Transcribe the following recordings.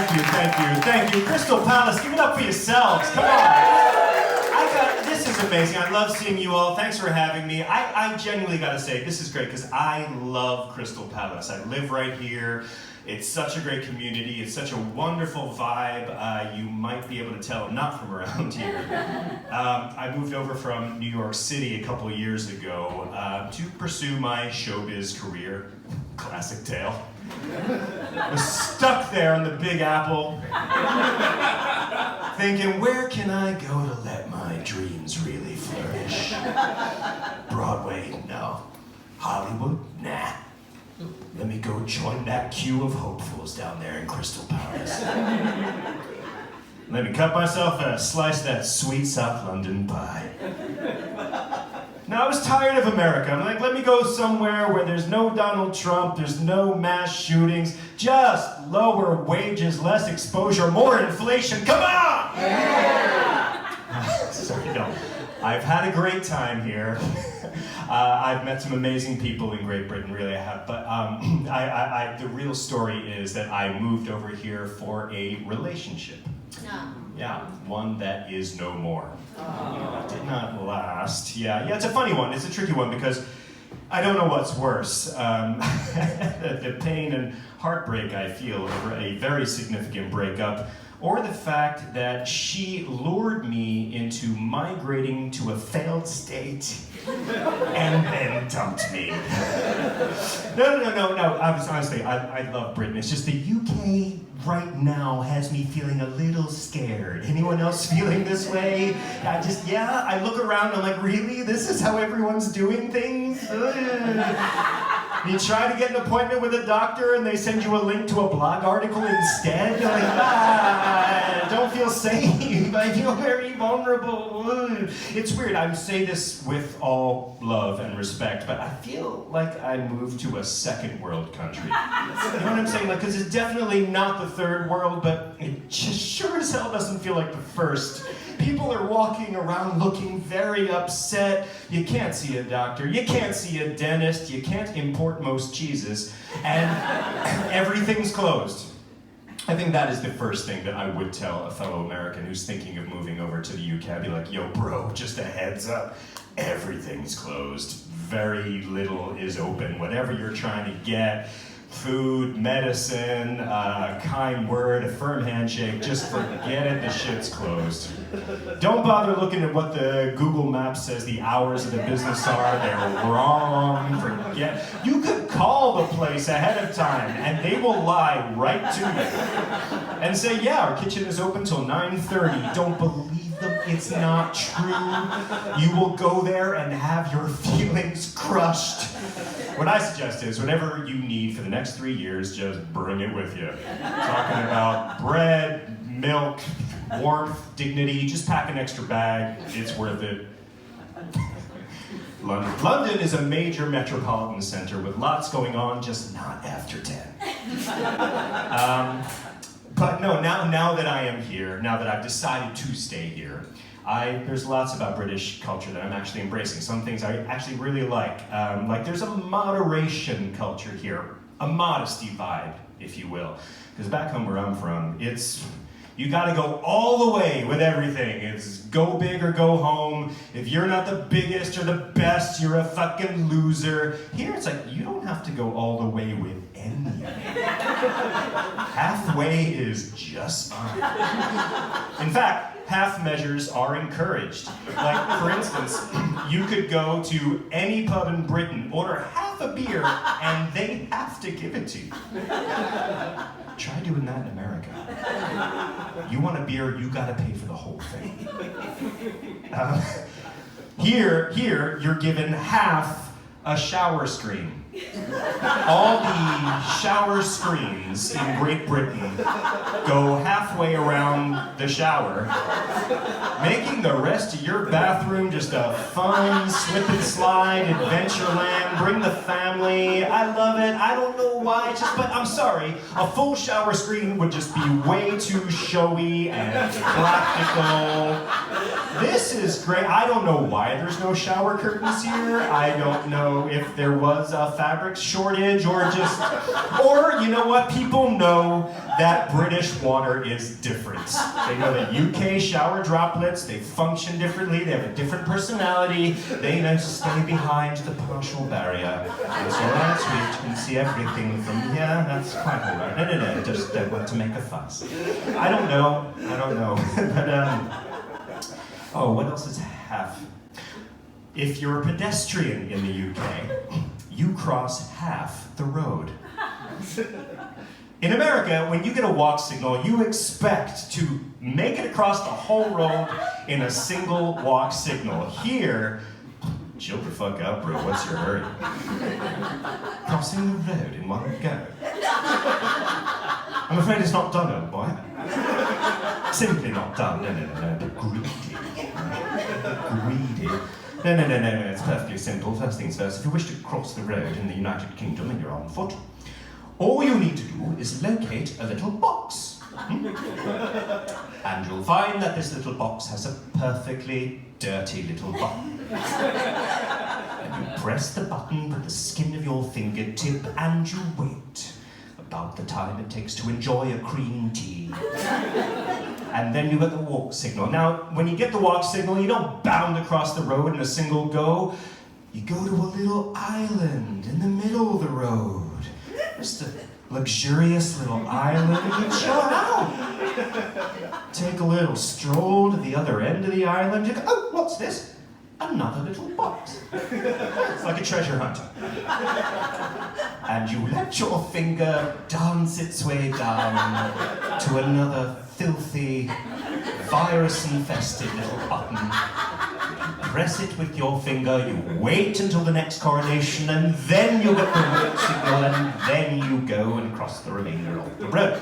Thank you. Crystal Palace, give it up for yourselves. Come on. This is amazing. I love seeing you all. Thanks for having me. I genuinely got to say, this is great because I love Crystal Palace. I live right here. It's such a great community. It's such a wonderful vibe. You might be able to tell I'm not from around here. I moved over from New York City a couple of years ago to pursue my showbiz career. Classic tale. I was stuck there in the Big Apple, thinking, where can I go to let my dreams really flourish? Broadway? No. Hollywood? Nah. Let me go join that queue of hopefuls down there in Crystal Palace. Let me cut myself a slice of that sweet South London pie. Now, I was tired of America. I'm like, let me go somewhere where there's no Donald Trump, there's no mass shootings, just lower wages, less exposure, more inflation. Come on! Yeah! Sorry, no. I've had a great time here. I've met some amazing people in Great Britain, really I have. But the real story is that I moved over here for a relationship. Yeah, one that is no more. It did not last. Yeah, it's a funny one. It's a tricky one because I don't know what's worse. The pain and heartbreak I feel over a very significant breakup, or the fact that she lured me into migrating to a failed state and then dumped me. No. Honestly, I love Britain. It's just the UK right now has me feeling a little scared. Anyone else feeling this way? I look around and I'm like, really? This is how everyone's doing things? You try to get an appointment with a doctor and they send you a link to a blog article instead? You're like, don't feel safe. I feel very vulnerable. It's weird. I say this with all love and respect, but I feel like I moved to a second world country. You know what I'm saying? Because it's definitely not the third world, but it just sure as hell doesn't feel like the first. People are walking around looking very upset. You can't see a doctor. You can't see a dentist. You can't import most cheeses. And everything's closed. I think that is the first thing that I would tell a fellow American who's thinking of moving over to the UK. I'd be like, yo, bro, just a heads up. Everything's closed. Very little is open. Whatever you're trying to get, food, medicine, a kind word, a firm handshake, just forget it, the shit's closed. Don't bother looking at what the Google Maps says the hours of the business are, they're wrong, forget. You could call the place ahead of time and they will lie right to you and say, yeah, our kitchen is open till 9:30. Don't believe them, it's not true. You will go there and have your feelings crushed. What I suggest is, whatever you need for the next 3 years, just bring it with you. Talking about bread, milk, warmth, dignity, just pack an extra bag, it's worth it. London is a major metropolitan center with lots going on, just not after 10. But no, now that I am here, now that I've decided to stay here, there's lots about British culture that I'm actually embracing. Some things I actually really like. There's a moderation culture here, a modesty vibe, if you will. Because back home where I'm from, you gotta go all the way with everything. It's go big or go home. If you're not the biggest or the best, you're a fucking loser. Here it's like, you don't have to go all the way with anything. Halfway is just fine. In fact, half measures are encouraged. Like, for instance, you could go to any pub in Britain, order half a beer, and they have to give it to you. Try doing that in America. You want a beer, you gotta pay for the whole thing. Here, you're given half a shower screen. All the shower screens in Great Britain go halfway around the shower, making the rest of your bathroom just a fun slip and slide adventureland. Bring the family. I love it. I don't know why, but I'm sorry. A full shower screen would just be way too showy and practical. This is great. I don't know why there's no shower curtains here. I don't know if there was a fabric shortage or just, or you know what, people know that British water is different. They know that UK shower droplets, they function differently, they have a different personality, they know to stay behind the partial barrier. It's all right, sweet, you can see everything from here, that's quite all right. No, just don't want to make a fuss. I don't know, but oh, what else is half? If you're a pedestrian in the UK, you cross half the road. In America, when you get a walk signal, you expect to make it across the whole road in a single walk signal. Here, chill the fuck out, bro, what's your hurry? Crossing the road in one go. I'm afraid it's not done, old boy. Simply not done. No, greedy. No, it's perfectly simple. First things first, if you wish to cross the road in the United Kingdom and you're on foot, all you need to do is locate a little box. And you'll find that this little box has a perfectly dirty little button. And you press the button with the skin of your fingertip and you wait. About the time it takes to enjoy a cream tea. And then you get the walk signal. Now, when you get the walk signal, you don't bound across the road in a single go. You go to a little island in the middle of the road. Just a luxurious little island, and you chill out. Take a little stroll to the other end of the island. You go, oh, what's this? Another little box. It's like a treasure hunt. And you let your finger dance its way down to another filthy, virus-infested little button. You press it with your finger, you wait until the next coronation, and then you get the walk signal, and then you go and cross the remainder of the road.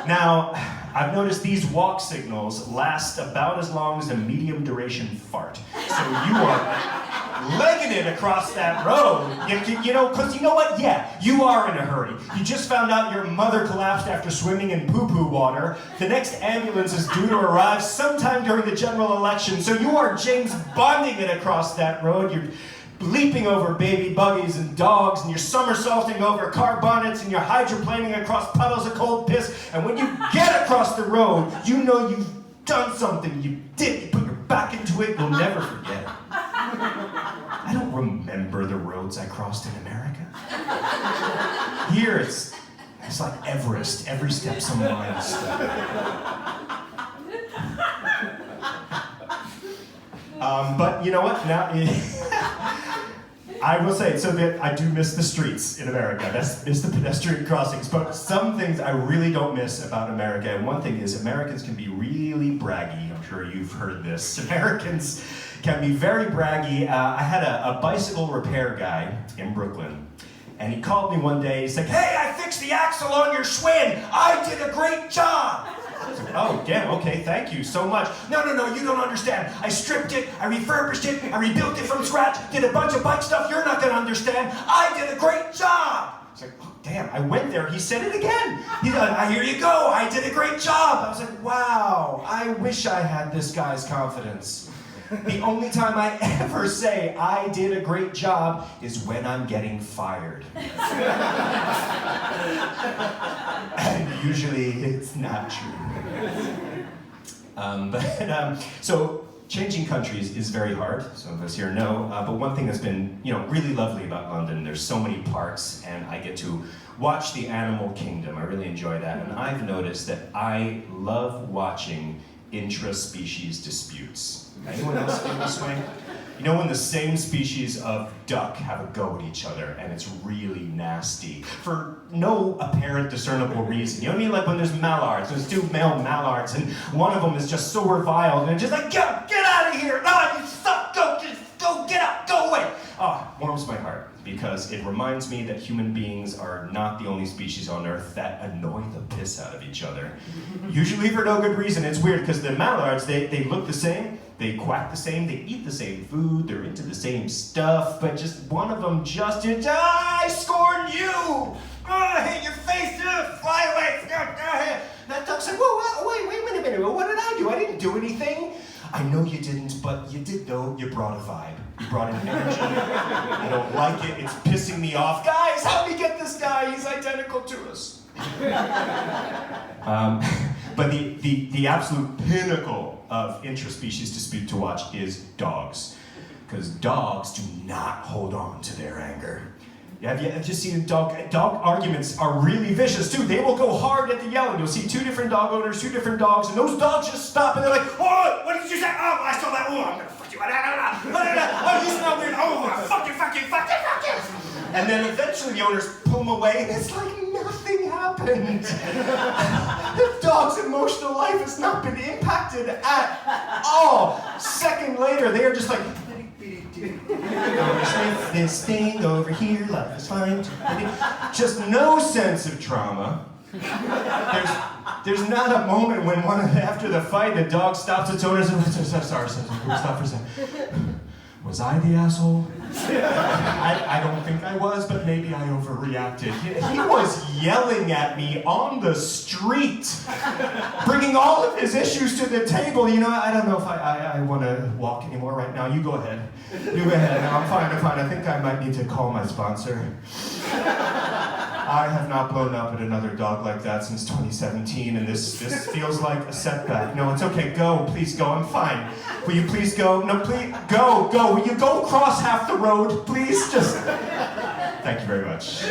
Now, I've noticed these walk signals last about as long as a medium duration fart. So you are legging it across that road. You know, because you know what? Yeah, you are in a hurry. You just found out your mother collapsed after swimming in poo-poo water. The next ambulance is due to arrive sometime during the general election. So you are James Bonding it across that road. You're leaping over baby buggies and dogs, and you're somersaulting over car bonnets, and you're hydroplaning across puddles of cold piss. And when you get across the road, you know you've done something. You did. You put your back into it. You'll never forget it. I don't remember the roads I crossed in America. Here it's like Everest. Every step's a milestone. But you know what? Now, I will say, so that I do miss the streets in America. Miss the pedestrian crossings. But some things I really don't miss about America. And one thing is, Americans can be really braggy. I'm sure you've heard this. Americans can be very braggy. I had a bicycle repair guy in Brooklyn. And he called me one day. He's like, hey, I fixed the axle on your Schwinn. I did a great job. I was like, oh, damn, okay, thank you so much. No, you don't understand. I stripped it, I refurbished it, I rebuilt it from scratch, did a bunch of bike stuff you're not gonna understand. I did a great job. I was like, oh, damn, I went there, he said it again. He's like, here you go, I did a great job. I was like, wow, I wish I had this guy's confidence. The only time I ever say I did a great job is when I'm getting fired. And usually it's not true. So changing countries is very hard. Some of us here know. But one thing that's been, really lovely about London, there's so many parks, and I get to watch the animal kingdom. I really enjoy that. And I've noticed that I love watching intra-species disputes. Anyone else feel this way? You know when the same species of duck have a go at each other and it's really nasty for no apparent discernible reason. You know what I mean? Like when there's mallards, there's two male mallards and one of them is just so reviled and it's just like, get out of here! No, you suck! Go, get out! Go away! Oh, warms my heart because it reminds me that human beings are not the only species on Earth that annoy the piss out of each other. Usually for no good reason. It's weird because the mallards, they look the same. They quack the same, they eat the same food, they're into the same stuff, but just one of them I scorn you! Oh, I hate your face! Fly away! That duck's like, whoa, wait a minute, what did I do? I didn't do anything. I know you didn't, but you did though. You brought a vibe. You brought an energy. I don't like it, it's pissing me off. Guys, help me get this guy, he's identical to us. But the absolute pinnacle of interspecies dispute to watch is dogs. Because dogs do not hold on to their anger. Have you just seen dog arguments are really vicious too. They will go hard at the yelling. You'll see two different dog owners, two different dogs, and those dogs just stop and they're like, oh, what did you say? Oh, I saw that. Oh, I'm gonna fuck you. Oh, you smell weird. Oh, fuck you. And then eventually the owners pull them away and it's like nothing happened. The dog's emotional life has not been impacted at all. Second later, they are just like, this thing over here, life is fine. Just no sense of trauma. There's not a moment when after the fight, the dog stops its owner and says, sorry, stop for a second. Was I the asshole? I don't think I was, but maybe I overreacted. He was yelling at me on the street, bringing all of his issues to the table. You know, I don't know if I want to walk anymore right now. You go ahead. You go ahead. No, I'm fine. I think I might need to call my sponsor. I have not blown up at another dog like that since 2017, and this feels like a setback. No, it's okay. Go. Please go. I'm fine. Will you please go? No, please. Go. Will you go across half the road? Please, just... Thank you very much.